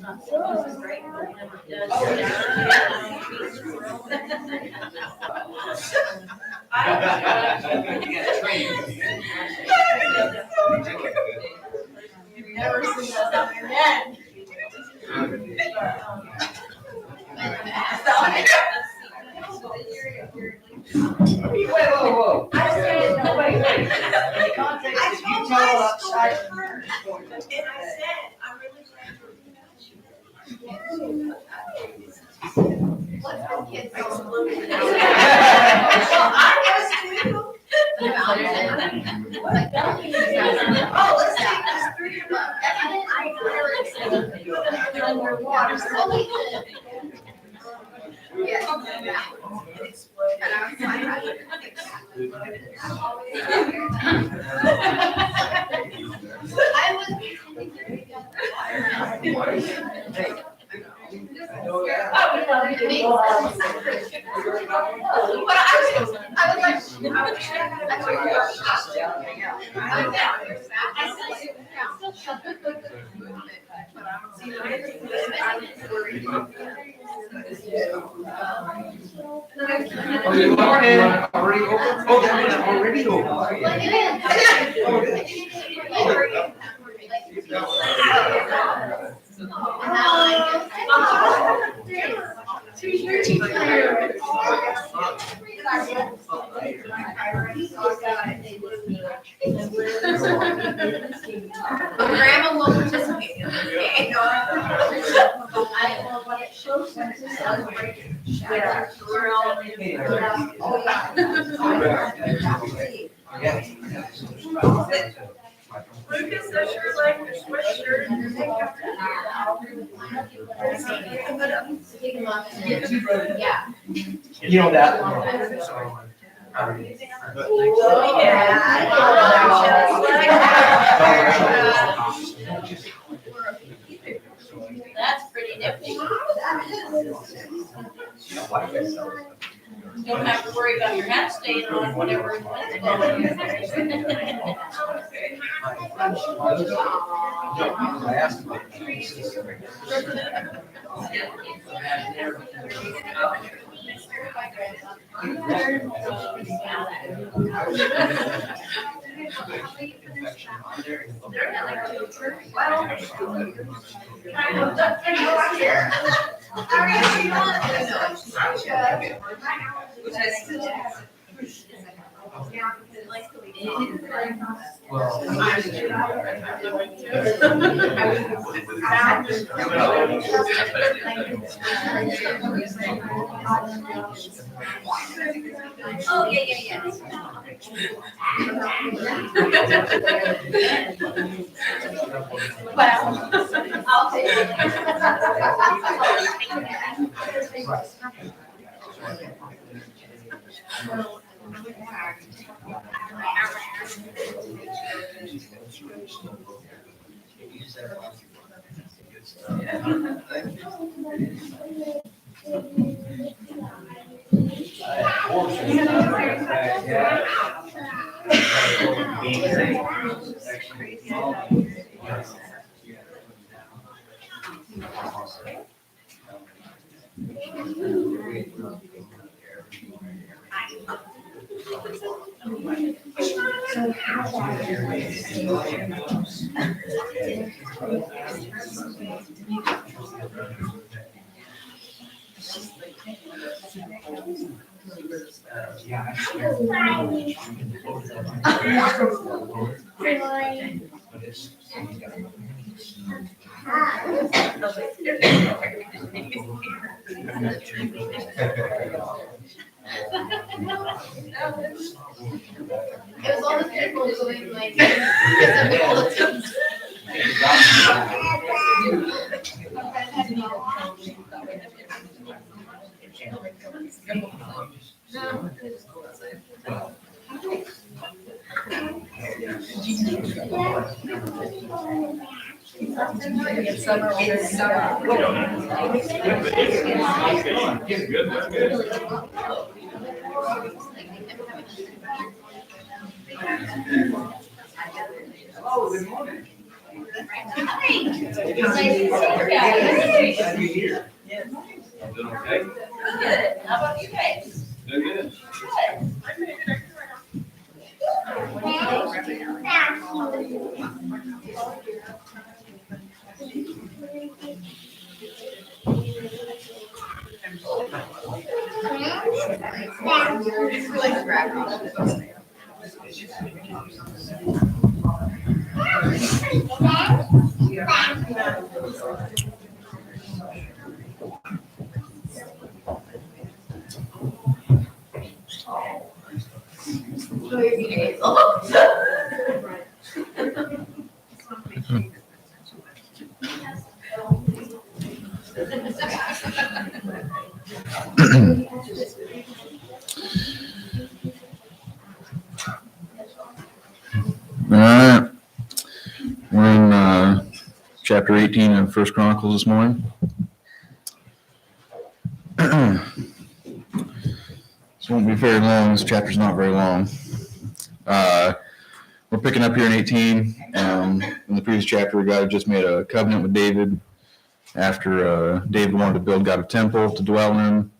Never seen that down there yet. Whoa. I said, no, wait. The context I is you told tell my outside. story first, and I said, I'm really glad you're. Let's go kids. Well, I was too. Oh, let's take this through your book. Underwater. Yeah. I was. Oh, good morning. Already over? Oh, that was already Grandma will participate in this game. Lucas, does your like sweatshirt? Yeah. You know that. That's pretty nifty. Don't have to worry about your hat staying on whenever it's I asked about Oh, yeah. Well, I'll take It was all the people doing like. It's summer. Oh, good morning. Hi. Nice to see you Glad you're here. Doing okay? Good. How about you guys? Doing good. It's really scrappy. All right, we're in chapter 18 of First Chronicles this morning. This won't be very long. This chapter's not very long. We're picking up here in 18. In the previous chapter, God had just made a covenant with David after David wanted to build God a temple to dwell in.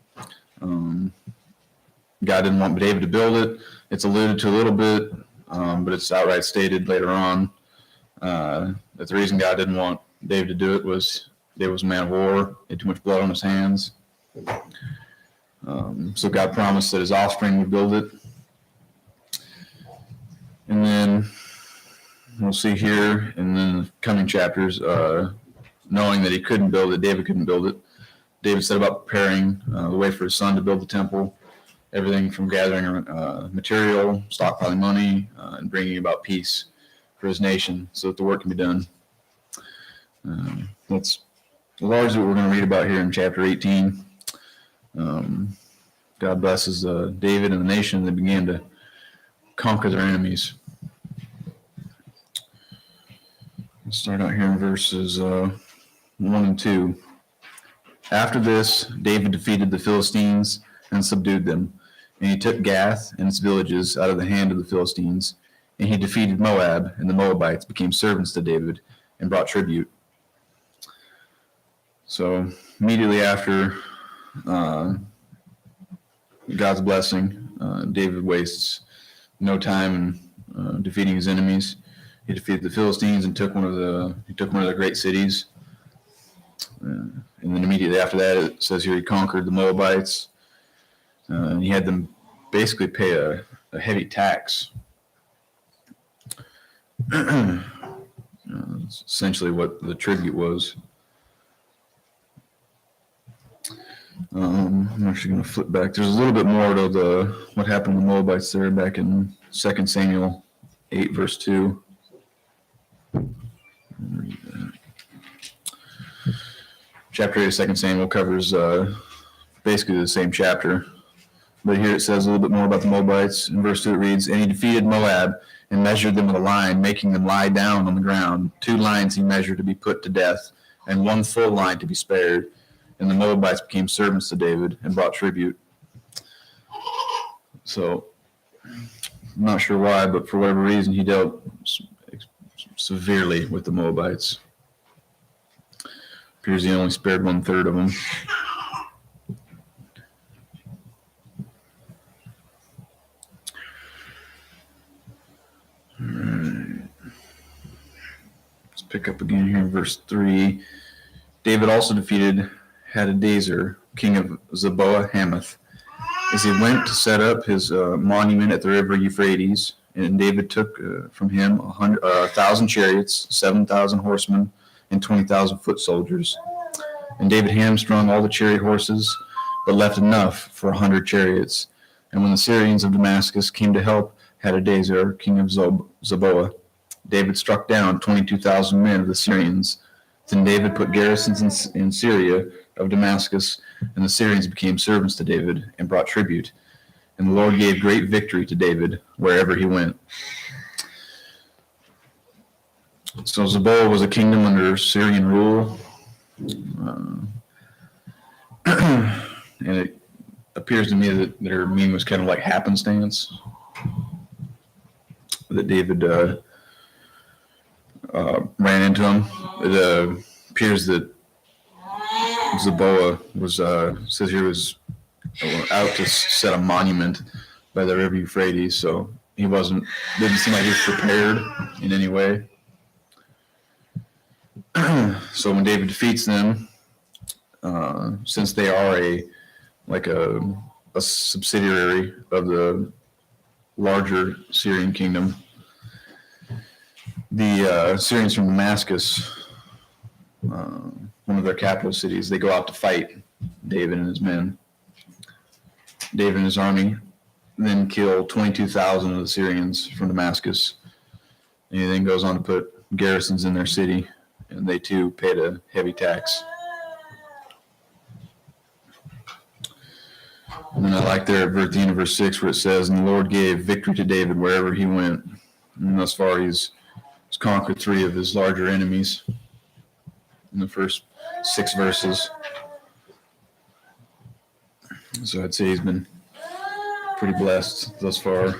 God didn't want David to build it. It's alluded to a little bit, but it's outright stated later on that the reason God didn't want David to do it was David was a man of war, had too much blood on his hands. So God promised that his offspring would build it. And then we'll see here in the coming chapters, knowing that he couldn't build it, David couldn't build it. David set about preparing the way for his son to build the temple, everything from gathering material, stockpiling money, and bringing about peace for his nation so that the work can be done. That's largely what we're going to read about here in chapter 18. God blesses David and the nation, and they began to conquer their enemies. Let's start out here in verses 1 and 2. After this, David defeated the Philistines and subdued them. And he took Gath and its villages out of the hand of the Philistines. And he defeated Moab, and the Moabites became servants to David and brought tribute. So immediately after God's blessing, David wastes no time in defeating his enemies. He defeated the Philistines and took one of their great cities. And then immediately after that, it says here he conquered the Moabites. And he had them basically pay a heavy tax. It's essentially what the tribute was. I'm actually going to flip back. There's a little bit more to what happened to the Moabites there back in 2 Samuel 8, verse 2. Read that. Chapter 8 of 2 Samuel covers basically the same chapter. But here it says a little bit more about the Moabites. In verse 2 it reads, "And he defeated Moab and measured them with a line, making them lie down on the ground. 2 lines he measured to be put to death, and 1 full line to be spared. And the Moabites became servants to David and brought tribute." So, I'm not sure why, but for whatever reason, he dealt severely with the Moabites. Appears he only spared 1/3 of them. All right. Let's pick up again here in verse 3. David also defeated Hadadezer, king of Zeboah Hamath, as he went to set up his monument at the river Euphrates. And David took from him 1,000 chariots, 7,000 horsemen, and 20,000 foot soldiers. And David hamstrung all the chariot horses, but left enough for 100 chariots. And when the Syrians of Damascus came to help Hadadezer, king of Zeboah, David struck down 22,000 men of the Syrians. Then David put garrisons in Syria of Damascus, and the Syrians became servants to David and brought tribute. And the Lord gave great victory to David wherever he went. So Zeboah was a kingdom under Syrian rule. And it appears to me that their meaning was kind of like happenstance. That David ran into him. It appears that Zeboa was says he was out to set a monument by the river Euphrates, so he didn't seem like he was prepared in any way. So when David defeats them, since they are a subsidiary of the larger Syrian kingdom, the Syrians from Damascus, one of their capital cities, they go out to fight David and his men. David and his army then kill 22,000 of the Syrians from Damascus. And he then goes on to put garrisons in their city, and they too paid a heavy tax. And then I like there at the end of verse 6 where it says, "And the Lord gave victory to David wherever he went." And thus far he's conquered 3 of his larger enemies in the first 6 verses. So I'd say he's been pretty blessed thus far.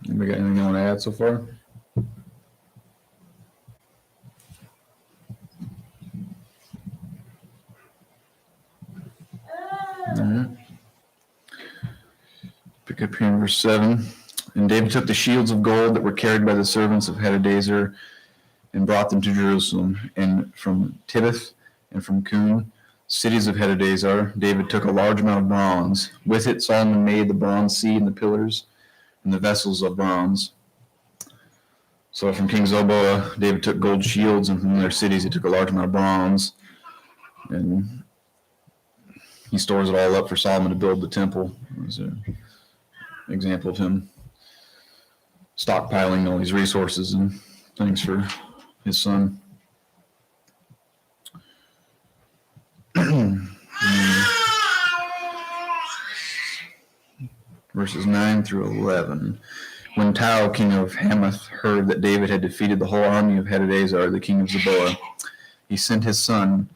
Anybody got anything you want to add so far? All right. Pick up here in verse 7. "And David took the shields of gold that were carried by the servants of Hadadezer and brought them to Jerusalem. And from Tibbeth and from Kun, cities of Hadadezer, David took a large amount of bronze. With it Solomon made the bronze sea and the pillars and the vessels of bronze." So from King Zobah, David took gold shields, and from their cities he took a large amount of bronze. And he stores it all up for Solomon to build the temple. As an example of him stockpiling all these resources and things for his son. Verses 9 through 11. "When Tau, king of Hamath, heard that David had defeated the whole army of Hadadezer, the king of Zeboah, he sent his son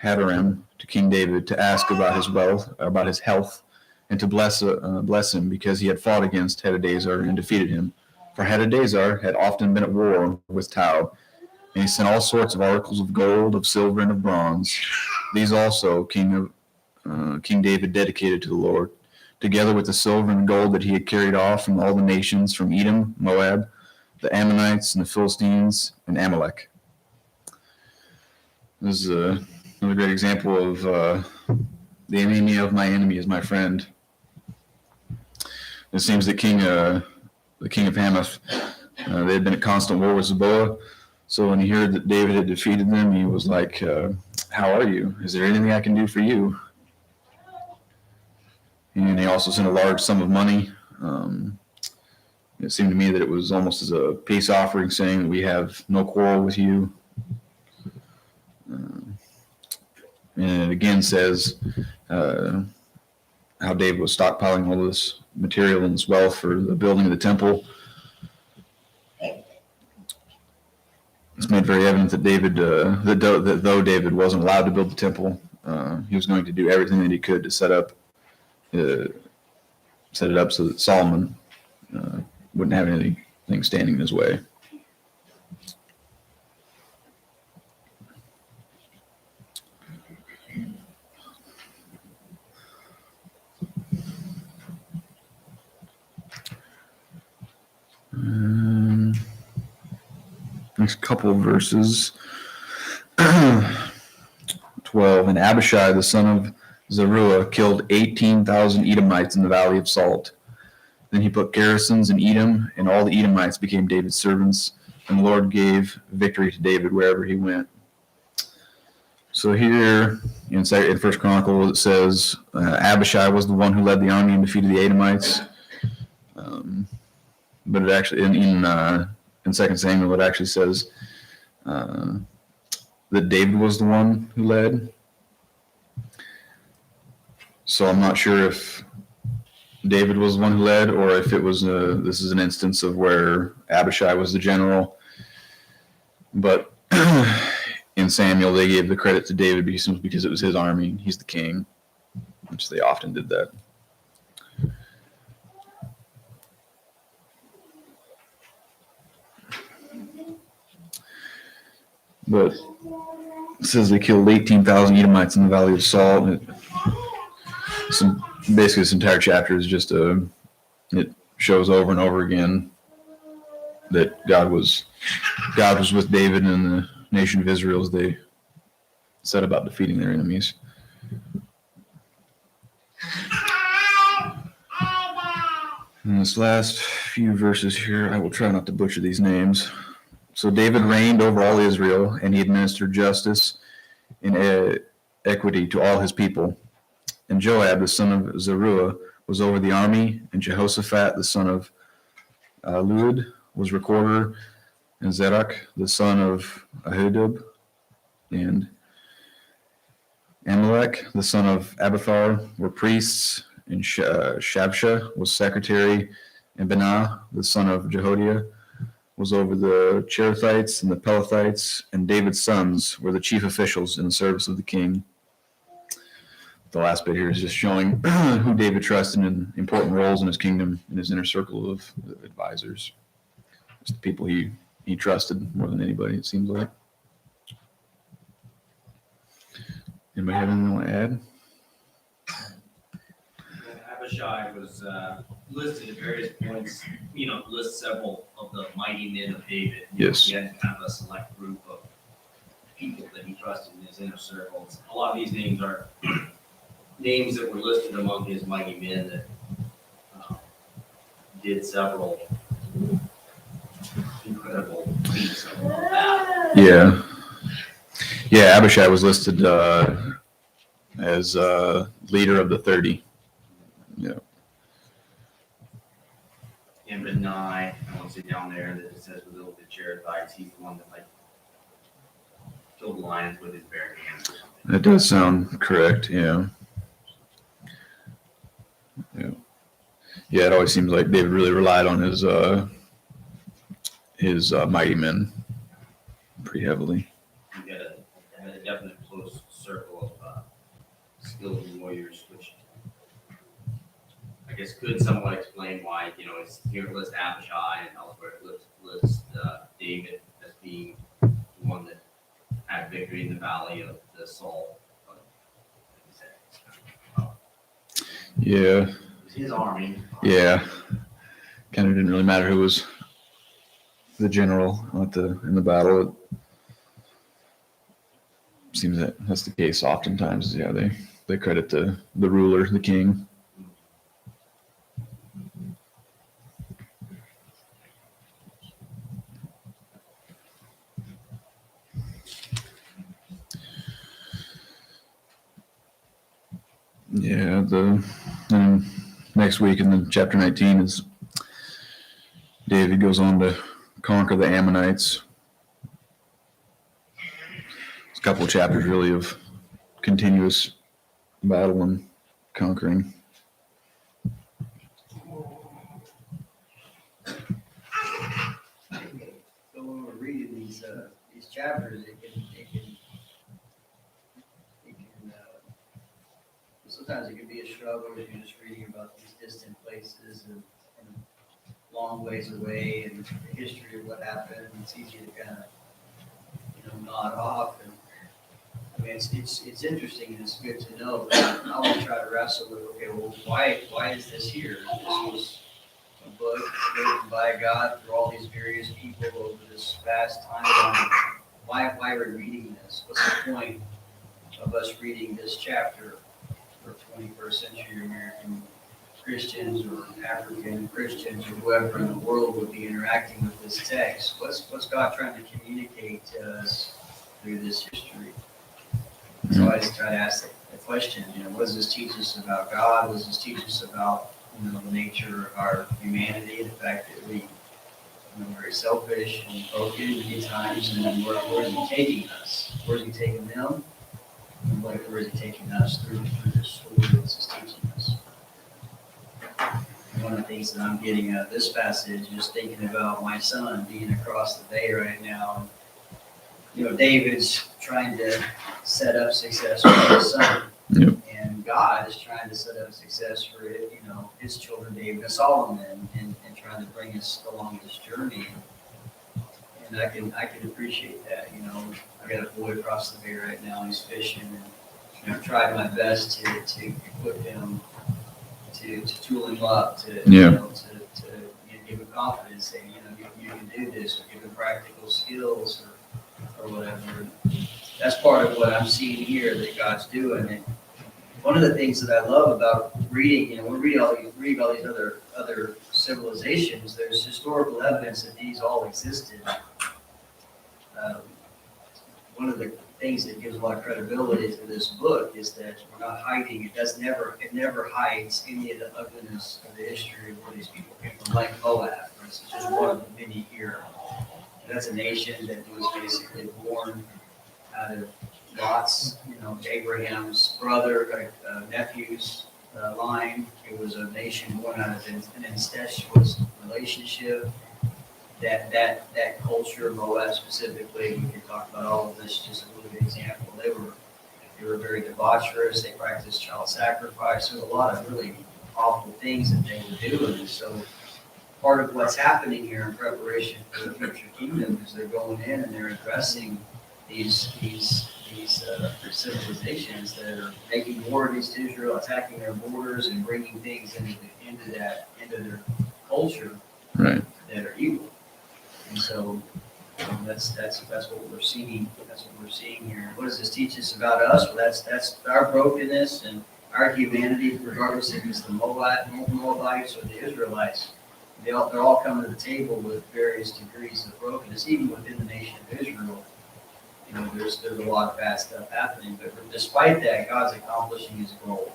Hadaram to King David to ask about his wealth, about his health, and to bless him because he had fought against Hadadezer and defeated him. For Hadadezer had often been at war with Tau, and he sent all sorts of articles of gold, of silver, and of bronze. These also King David dedicated to the Lord, together with the silver and gold that he had carried off from all the nations, from Edom, Moab, the Ammonites, and the Philistines, and Amalek." This is another great example of the enemy of my enemy is my friend. It seems that the king of Hamath, they had been at constant war with Zeboah. So when he heard that David had defeated them, he was like, "How are you? Is there anything I can do for you?" And he also sent a large sum of money. It seemed to me that it was almost as a peace offering, saying that we have no quarrel with you. And it again says how David was stockpiling all this material and this wealth for the building of the temple. It's made very evident that that though David wasn't allowed to build the temple, he was going to do everything that he could to set it up so that Solomon wouldn't have anything standing in his way. Next couple of verses. 12. "And Abishai, the son of Zeruiah, killed 18,000 Edomites in the Valley of Salt. Then he put garrisons in Edom, and all the Edomites became David's servants, and the Lord gave victory to David wherever he went." So here in 1 Chronicles it says Abishai was the one who led the army and defeated the Edomites. But it actually in 2 Samuel it actually says that David was the one who led. So I'm not sure if David was the one who led, or if it was this is an instance of where Abishai was the general. But in Samuel, they gave the credit to David because it was his army. He's the king, which they often did that. But it says they killed 18,000 Edomites in the Valley of Salt. Basically, this entire chapter is just it shows over and over again that God was with David and the nation of Israel as they set about defeating their enemies. In this last few verses here, I will try not to butcher these names. So David reigned over all Israel, and he administered justice and equity to all his people. And Joab, the son of Zeruiah, was over the army, and Jehoshaphat, the son of Luid, was recorder, and Zedek, the son of Ahitub, and Amalek, the son of Abathar, were priests, and Shabsha was secretary, and Benah, the son of Jehoiada, was over the Cherethites and the Pelethites, and David's sons were the chief officials in the service of the king. The last bit here is just showing who David trusted in important roles in his kingdom, in his inner circle of advisors. Just the people he trusted more than anybody, it seems like. Anybody have anything they want to add? Abishai was listed at various points, lists several of the mighty men of David. Yes. He had kind of a select group of people that he trusted in his inner circles. A lot of these names are names that were listed among his mighty men that did several incredible feats of that. Yeah. Yeah, Abishai was listed as leader of the 30. Yeah. And Benai, I want to say down there that it says with the Cherethites, he's the one that killed lions with his bare hands or something. That does sound correct, yeah. Yeah. Yeah, it always seems like David really relied on his mighty men pretty heavily. He had a definite close circle of skilled warriors, which I guess could somewhat explain why, it's here it lists Abishai and elsewhere it lists David as being the one that had victory in the valley of the Salt. But, like I said, Yeah. it was his army. Yeah. Kind of didn't really matter who was the general in the battle. It seems that that's the case oftentimes. Yeah, they credit the ruler, the king. Yeah, and next week in the chapter 19 is David goes on to conquer the Ammonites. It's a couple of chapters really of continuous battle and conquering. So when we're reading these chapters, it can sometimes it can be a struggle if you're just reading about these distant places and long ways away and the history of what happened. It's easy to kind of nod off, and I mean it's interesting and it's good to know. But I want to try to wrestle with, okay, well, why is this here? This was a book written by God through all these various people over this vast timeline. Why are we reading this? What's the point of us reading this chapter for 21st century American Christians or African Christians or whoever in the world would be interacting with this text? What's God trying to communicate to us through this history? So I just try to ask the question, what does this teach us about God? What does this teach us about the nature of our humanity, the fact that we very selfish and broken many times, and then where is he taking us? Where is he taking them? And where is he taking us through this story that this is teaching us? And one of the things that I'm getting out of this passage is thinking about my son being across the bay right now. David's trying to set up success for his son. Yep. And God is trying to set up success for his children, David and Solomon, and trying to bring us along this journey. And And I can appreciate that, you know. I got a boy across the bay right now, he's fishing, and, you know, I've tried my best to equip him, to tool him up, to, you Yeah. know, to give him confidence, say, you know, you can do this, or give him practical skills, or whatever. That's part of what I'm seeing here that God's doing. And one of the things that I love about reading, you know, we read all these other civilizations, there's historical evidence that these all existed. One of the things that gives a lot of credibility to this book is that we're not hiding. It never hides any of the ugliness of the history of where these people came from, like Moab, for instance, just one of the many here. And that's a nation that was basically born out of Lot's, you know, Abraham's brother, nephew's line. It was a nation born out of an incestuous relationship. That culture, Moab specifically, we can talk about all of this, just a really good example. They were very debaucherous, they practiced child sacrifice, there were a lot of really awful things that they were doing. And so part of what's happening here in preparation for the future kingdom is they're going in and they're addressing these civilizations that are making war against Israel, attacking their borders and bringing things into their culture Right. that are evil. And so that's what we're seeing. That's what we're seeing here. What does this teach us about us? Well, that's our brokenness and our humanity, regardless if it's the Moabites or the Israelites. They're all coming to the table with various degrees of brokenness, even within the nation of Israel. You know, there's a lot of bad stuff happening, but despite that, God's accomplishing His goal.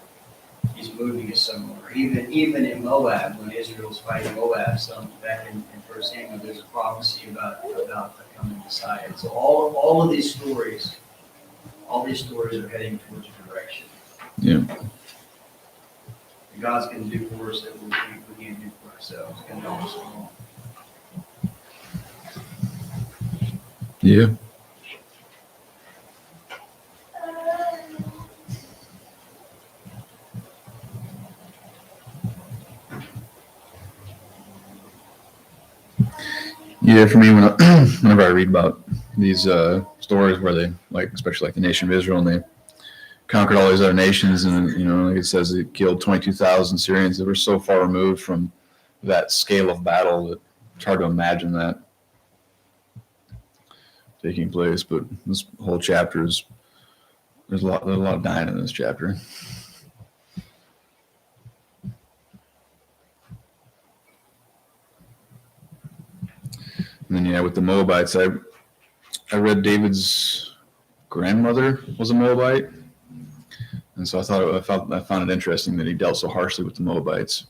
He's moving us somewhere. Even in Moab, when Israel's fighting Moab, back in 1 Samuel, there's a prophecy about the coming Messiah. So all of these stories are heading towards a direction. Yeah. And God's going to do for us that we can't do for ourselves. He's going to help us along. Yeah. Yeah, for me, whenever I read about these stories where they, like, especially like the nation of Israel, and they conquered all these other nations, and, you know, like it says, it killed 22,000 Syrians that were so far removed from that scale of battle that it's hard to imagine that taking place. But this whole chapter is, there's a lot of dying in this chapter. And then, yeah, with the Moabites, I read David's grandmother was a Moabite, and so I found it interesting that he dealt so harshly with the Moabites.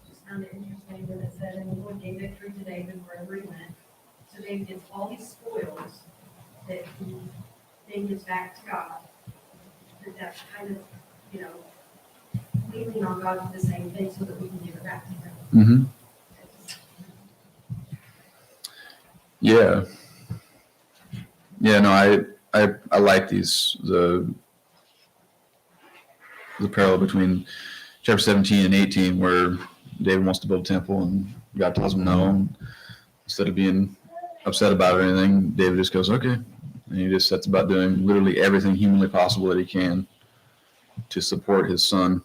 Just found it interesting that it said, and the Lord gave victory to David wherever he went. So David gets all these spoils that he then gives back to God. That's kind of, you know, leaning on God for the same thing so that we can give it back to Him. Mm-hmm. Yeah. Yeah, no, I like the parallel between chapter 17 and 18, where David wants to build a temple and God tells him no. And instead of being upset about it or anything, David just goes, okay. And he just sets about doing literally everything humanly possible that he can to support his son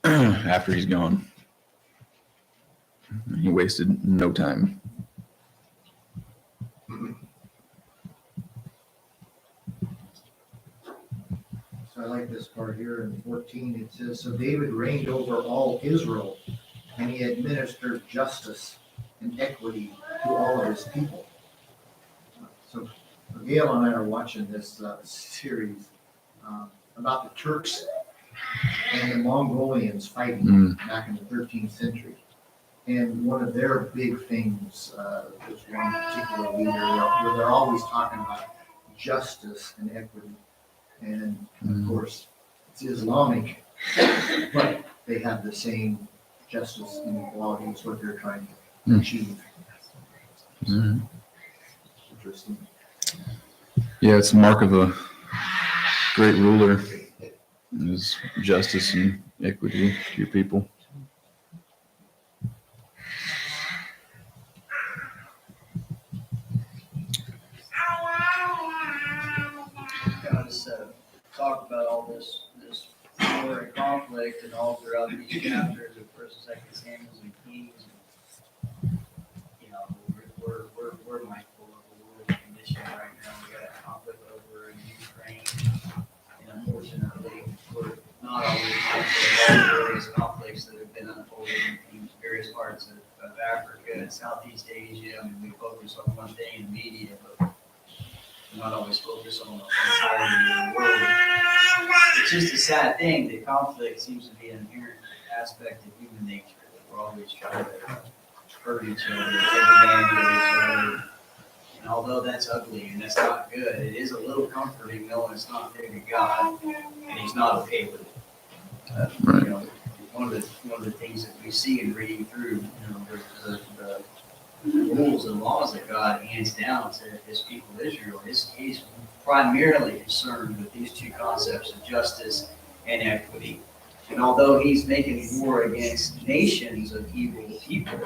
after he's gone. He wasted no time. So I like this part here in 14. It says, so David reigned over all Israel, and he administered justice and equity to all of his people. So Gail and I are watching this series about the Turks and the Mongolians fighting back in the 13th century. And one of their big things, there's one particular leader where they're always talking about justice and equity. And of course, it's Islamic, but they have the same justice and equality is what they're trying to achieve. Mm-hmm. Interesting. Yeah, it's a mark of a great ruler, is justice and equity to your people. God has talked about all this war and conflict and all throughout these chapters of First and Second Samuel and Kings. You know, we're mindful of the world condition right now. We got conflict over in Ukraine, and unfortunately, we're not always mindful of all the various conflicts that have been unfolding in various parts of Africa and Southeast Asia. I mean, we focus on one thing in the media, but not always focus on the entirety of the world. It's just a sad thing that conflict seems to be an inherent aspect of human nature, that we're always trying to hurt each other, take advantage of each other. And although that's ugly and that's not good, it is a little comforting knowing it's not fair to God and He's not okay with it. You know, one of the things that we see in reading through, you know, the rules and laws that God hands down to His people Israel, He's primarily concerned with these two concepts of justice and equity. And although He's making war against nations of evil people,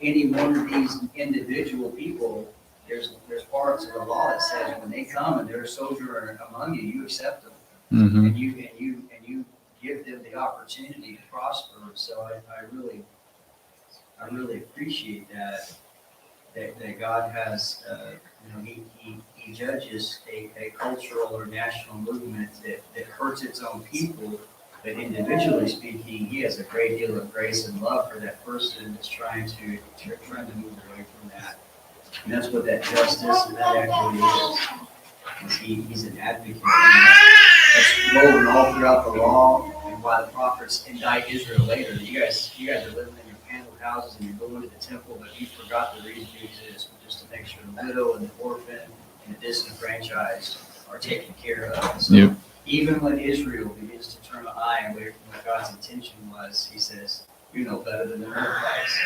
any one of these individual people, there's parts of the law that says when they come and they're a sojourner among you, you accept them, Mm-hmm. and you give them the opportunity to prosper. So I really appreciate that God has, He judges a cultural or national movement that hurts its own people, but individually speaking, He has a great deal of grace and love for that person that's trying to move away from that. And that's what that justice and that equity is. He's an advocate. That's woven all throughout the law and why the prophets indict Israel later. You guys are living in your paneled houses and you're going to the temple, but you forgot the reason you exist, just to make sure the widow and the orphan and the disenfranchised are taken care of. So Yep. even when Israel begins to turn an eye away from what God's intention was, He says, "You're no better than the Ninevites.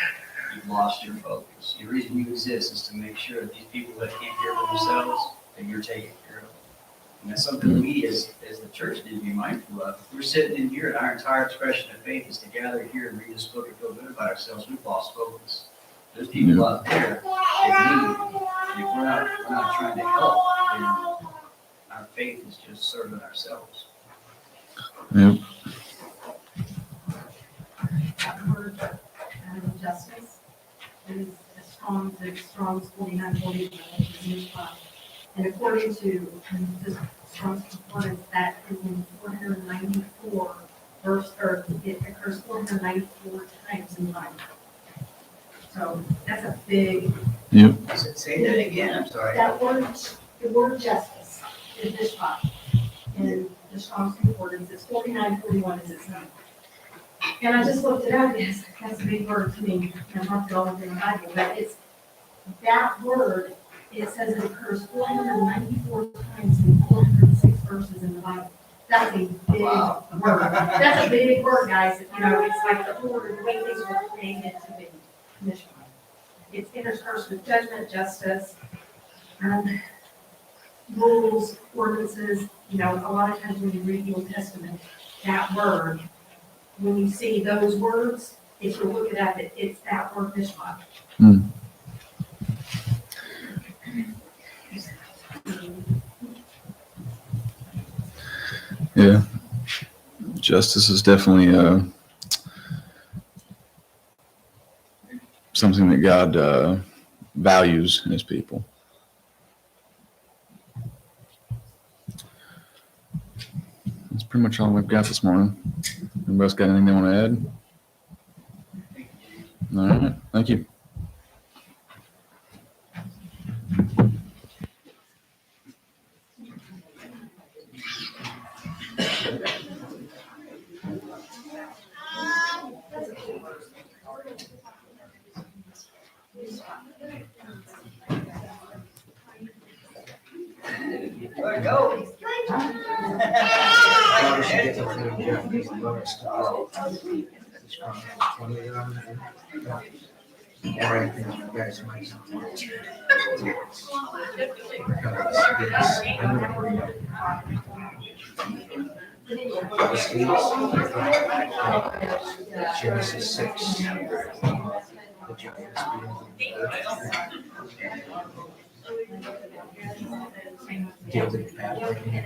You've lost your focus. The reason you exist is to make sure that these people that can't care for themselves, that you're taking care of." And that's something we as the church need to be mindful of. If we're sitting in here and our entire expression of faith is to gather here and read this book and feel good about ourselves, we've lost focus. There's people out there that need. And if we're not trying to help, then our faith is just serving ourselves. Yep. That word, justice, is Strong's 4940, and according to the Strong's concordance, that is in 494 verse, or it occurs 494 times in the Bible. So that's a big. Yep. Say that again, I'm sorry. That word, the word justice is mishpat. In the Strong's concordance, it's 4941 is its name. And I just looked it up, yes, that's a big word to me, and I'm not the only thing in the Bible, but it's, that word, it says it occurs 494 times in 406 verses in the Bible. That's a big Wow. word. That's a big word, guys. You know, it's like the order, the way things were created to be. Mishpat. It's interspersed with judgment, justice, rules, ordinances. You know, a lot of times when you read the Old Testament, that word, when you see those words, if you look it up, it's that word mishpat. Mm. Yeah. Justice is definitely something that God values in His people. That's pretty much all we've got this morning. Anybody else got anything they want to add? All right. Thank you. There you go. Probably should get the food, yeah, these bonus tomorrow. or I think you guys might not want to. Because I'm gonna bring up Genesis 6. The giants being the David battling.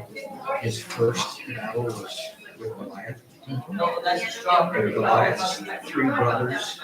His first battle was with Goliath. Goliath's 3 brothers